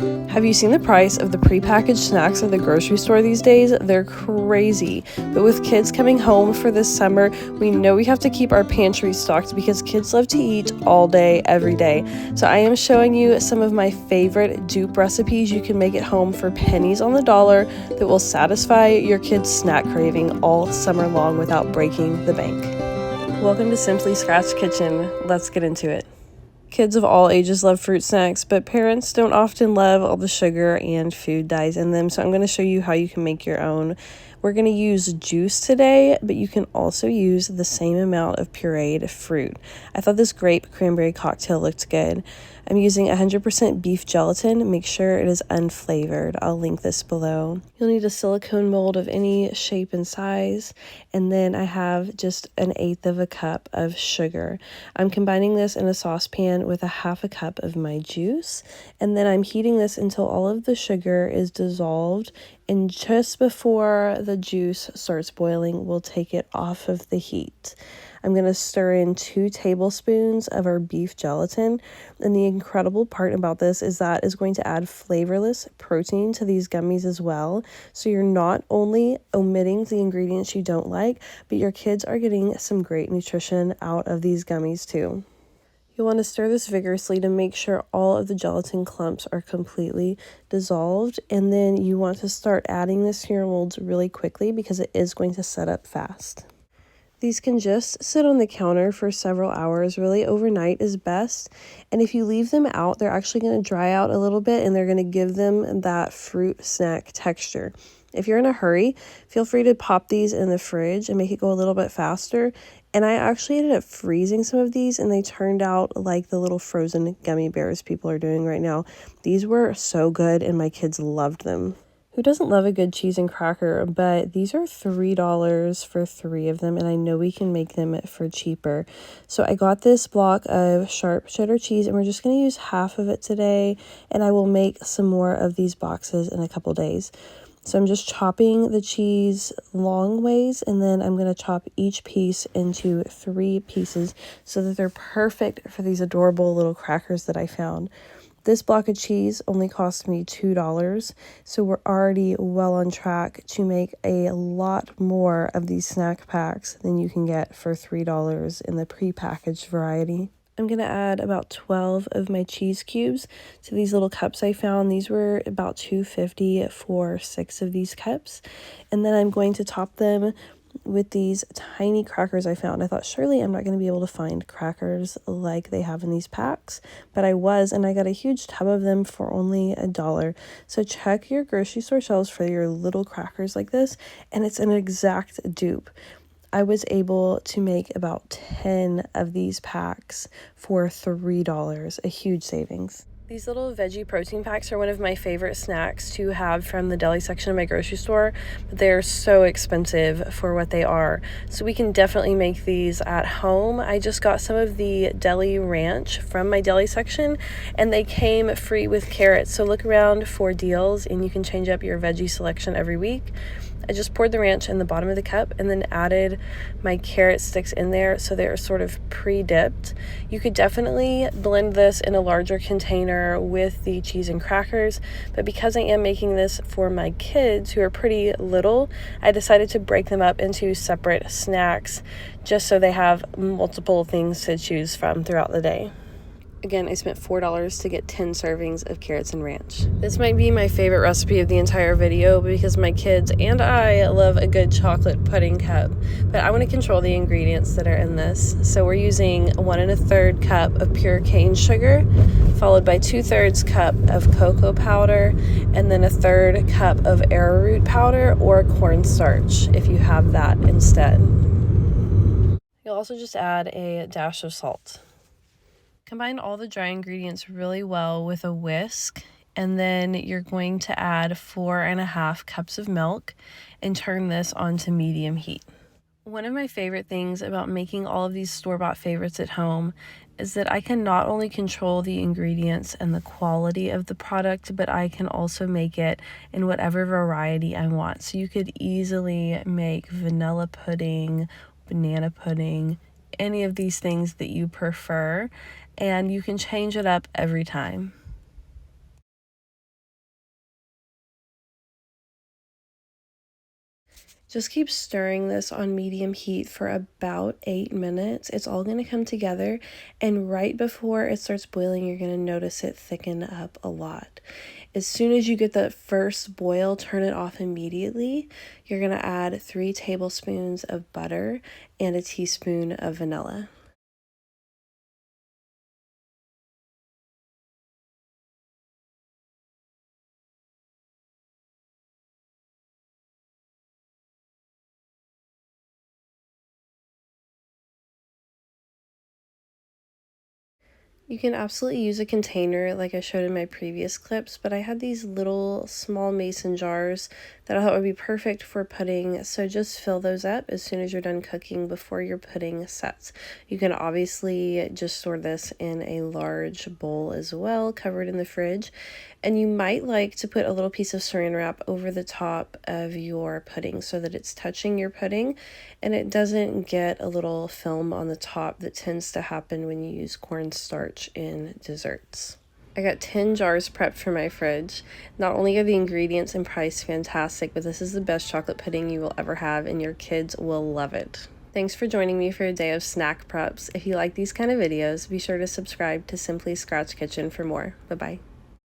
Have you seen the price of the prepackaged snacks at the grocery store these days? They're crazy. But with kids coming home for this summer, we know we have to keep our pantry stocked because kids love to eat all day, every day. So I am showing you some of my favorite dupe recipes you can make at home for pennies on the dollar that will satisfy your kids' snack craving all summer long without breaking the bank. Welcome to Simply Scratch Kitchen. Let's get into it. Kids of all ages love fruit snacks, but parents don't often love all the sugar and food dyes in them, so I'm going to show you how you can make your own. We're going to use juice today, but you can also use the same amount of pureed fruit. I thought this grape cranberry cocktail looked good. I'm using 100% beef gelatin. Make sure it is unflavored. I'll link this below. You'll need a silicone mold of any shape and size, and then I have just 1/8 of a cup of sugar. I'm combining this in a saucepan with 1/2 cup of my juice, and then I'm heating this until all of the sugar is dissolved, and just before the juice starts boiling, we'll take it off of the heat. I'm going to stir in 2 tablespoons of our beef gelatin, and the incredible part about this is that is going to add flavorless protein to these gummies as well, so you're not only omitting the ingredients you don't like, but your kids are getting some great nutrition out of these gummies too. You'll want to stir this vigorously to make sure all of the gelatin clumps are completely dissolved, and then you want to start adding this to your molds really quickly because it is going to set up fast. These can just sit on the counter for several hours. Really, overnight is best. And if you leave them out, they're actually going to dry out a little bit and they're going to give them that fruit snack texture. If you're in a hurry, feel free to pop these in the fridge and make it go a little bit faster. And I actually ended up freezing some of these and they turned out like the little frozen gummy bears people are doing right now. These were so good and my kids loved them. Who doesn't love a good cheese and cracker? But these are $3 for 3 of them, and I know we can make them for cheaper. So I got this block of sharp cheddar cheese, and we're just going to use half of it today, and I will make some more of these boxes in a couple days. So I'm just chopping the cheese long ways, and then I'm going to chop each piece into 3 pieces so that they're perfect for these adorable little crackers that I found. This block of cheese only cost me $2, so we're already well on track to make a lot more of these snack packs than you can get for $3 in the prepackaged variety. I'm going to add about 12 of my cheese cubes to these little cups I found. These were about $2.50 for 6 of these cups. And then I'm going to top them with these tiny crackers I found. I thought surely I'm not going to be able to find crackers like they have in these packs, but I was, and I got a huge tub of them for only $1. So check your grocery store shelves for your little crackers like this, and it's an exact dupe. I was able to make about 10 of these packs for $3, a huge savings. These little veggie protein packs are one of my favorite snacks to have from the deli section of my grocery store, but they're so expensive for what they are. So we can definitely make these at home. I just got some of the deli ranch from my deli section, and they came free with carrots. So look around for deals, and you can change up your veggie selection every week. I just poured the ranch in the bottom of the cup and then added my carrot sticks in there so they're sort of pre-dipped. You could definitely blend this in a larger container with the cheese and crackers, but because I am making this for my kids who are pretty little, I decided to break them up into separate snacks just so they have multiple things to choose from throughout the day. Again, I spent $4 to get 10 servings of carrots and ranch. This might be my favorite recipe of the entire video because my kids and I love a good chocolate pudding cup, but I want to control the ingredients that are in this. So we're using 1 1/3 cup of pure cane sugar, followed by 2/3 cup of cocoa powder, and then 1/3 cup of arrowroot powder or cornstarch if you have that instead. You'll also just add a dash of salt. Combine all the dry ingredients really well with a whisk, and then you're going to add 4.5 cups of milk and turn this on to medium heat. One of my favorite things about making all of these store-bought favorites at home is that I can not only control the ingredients and the quality of the product, but I can also make it in whatever variety I want. So you could easily make vanilla pudding, banana pudding, any of these things that you prefer, and you can change it up every time. Just keep stirring this on medium heat for about 8 minutes. It's all going to come together, and right before it starts boiling, you're going to notice it thicken up a lot. As soon as you get that first boil, turn it off immediately. You're going to add 3 tablespoons of butter and a teaspoon of vanilla. You can absolutely use a container like I showed in my previous clips, but I had these little small mason jars that I thought would be perfect for pudding, so just fill those up as soon as you're done cooking before your pudding sets. You can obviously just store this in a large bowl as well, covered in the fridge, and you might like to put a little piece of saran wrap over the top of your pudding so that it's touching your pudding and it doesn't get a little film on the top that tends to happen when you use cornstarch in desserts. I got 10 jars prepped for my fridge. Not only are the ingredients and price fantastic, but this is the best chocolate pudding you will ever have, and your kids will love it. Thanks for joining me for a day of snack preps. If you like these kind of videos, be sure to subscribe to Simply Scratch Kitchen for more. Bye-bye.